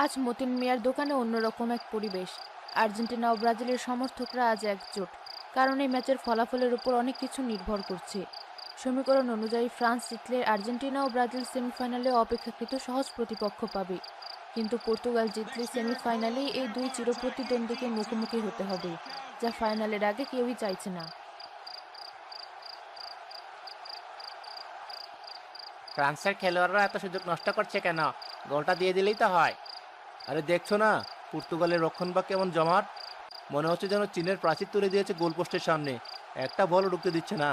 আজ মতিন মিয়ার দোকানে অন্যরকম এক পরিবেশ। আর্জেন্টিনা ও ব্রাজিলের সমর্থকরা আজ একজোট, কারণ এই ম্যাচের ফলাফলের উপর অনেক কিছু নির্ভর করছে। সমীকরণ অনুযায়ী ফ্রান্স জিতলে আর্জেন্টিনা ও ব্রাজিল সেমিফাইনালে অপেক্ষাকৃত সহজ প্রতিপক্ষ পাবে, কিন্তু পর্তুগাল জিতলে সেমিফাইনালেই এই দুই চিরপ্রতিদ্বন্দ্বীকে মুখোমুখি হতে হবে, যা ফাইনালের আগে কেউই চাইছে না। ফ্রান্সের খেলোয়াড়রা এত সুযোগ নষ্ট করছে কেন? গোলটা দিয়ে দিলেই তো হয়। আরে দেখছো না, পর্তুগালের রক্ষণভাগ কেমন জমাট। মনে হচ্ছে যেন চীনের প্রাচীর তুলে দিয়েছে গোলপোস্টের সামনে। একটা বলও ঢুকতে দিচ্ছে না।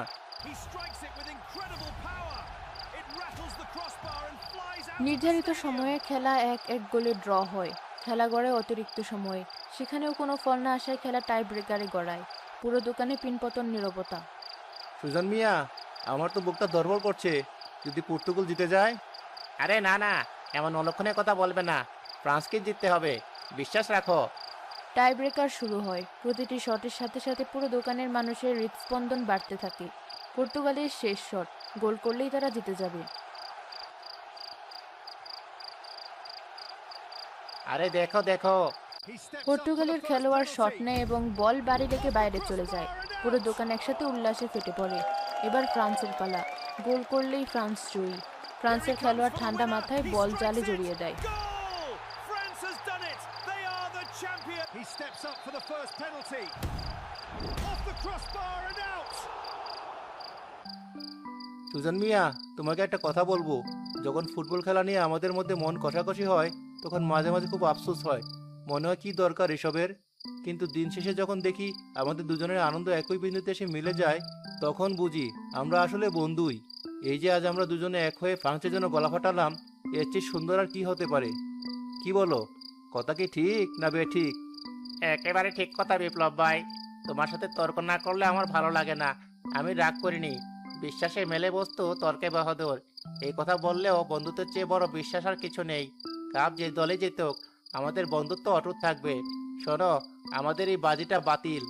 নির্ধারিত সময়ে খেলা 1-1 গোলে ড্র হয়। খেলা গড়ায় অতিরিক্ত সময়ে, সেখানেও কোনো ফল না আসায় খেলা টাই ব্রেকারে গড়ায়। পুরো দোকানে পিনপতন নীরবতা। সুজন মিয়া, আমার তো বুকটা ধড়ফড় করছে। যদি পর্তুগাল জিতে যায়। আরে না না, এমন অলক্ষণের কথা বলবে না। ফ্রান্সকে জিততে হবে, বিশ্বাস রাখো। টাই ব্রেকার শুরু হয়। প্রতিটি শটের সাথে সাথে পুরো দোকানের মানুষের হৃদস্পন্দন বাড়তে থাকে। পর্তুগালের শেষ শট, গোল করলেই তারা জিতে যাবে। আরে দেখো দেখো, পর্তুগালের খেলোয়াড় শট নেয় এবং বল বাড়ি লেগে বাইরে চলে যায়। পুরো দোকান একসাথে উল্লাসে ফেটে পড়ে। এবার ফ্রান্সের পালা। গোল করলেই ফ্রান্স জয়ী। ফ্রান্সের খেলোয়াড় ঠান্ডা মাথায় বল জালে জড়িয়ে দেয়। সুজন মিয়া, তোমাকে একটা কথা বলবো। যখন ফুটবল খেলা নিয়ে আমাদের মধ্যে মন কষাকষি হয়, তখন মাঝে মাঝে খুব আফসোস হয়। মনে হয় কি দরকার এসবের। কিন্তু দিন শেষে যখন দেখি আমাদের দুজনের আনন্দ একই বিন্দুতে এসে মিলে যায়, তখন বুঝি আমরা আসলে বন্ধুই। এই যে আজ আমরা দুজনে এক হয়ে ফ্রান্সের জন্য গলা ফাটালাম, এর চেয়ে সুন্দর আর কি হতে পারে? কি বলো? কথা কি ঠিক না বেঠিক? একেবারে ঠিক কথা বিপ্লব ভাই। তোমার সাথে তর্ক না করলে আমার ভালো লাগে না। আমি রাগ করিনি। বিশ্বাসে মেলে বস্তু তর্কে বাহাদুর। এই কথা বললেও বন্ধুত্বের চেয়ে বড় বিশ্বাস আর কিছু নেই। কাপ যে দলে জিতুক, আমাদের বন্ধুত্ব অটুট থাকবে। শোনো, আমাদের এই বাজিটা বাতিল।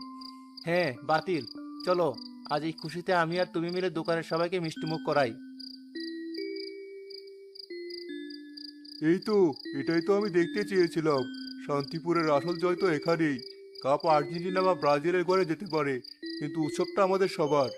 হ্যাঁ, বাতিল। চলো, আজ এই খুশিতে আমি আর তুমি মিলে দোকানের সবাইকে মিষ্টিমুখ করাই। এই তো, এটাই তো আমি দেখতে চেয়েছিলাম। শান্তিপুরের আসল জয় তো এখানেই। কাপ আর্জেন্টিনা বা ব্রাজিলের ঘরে যেতে পারে, কিন্তু উৎসবটা আমাদের সবার।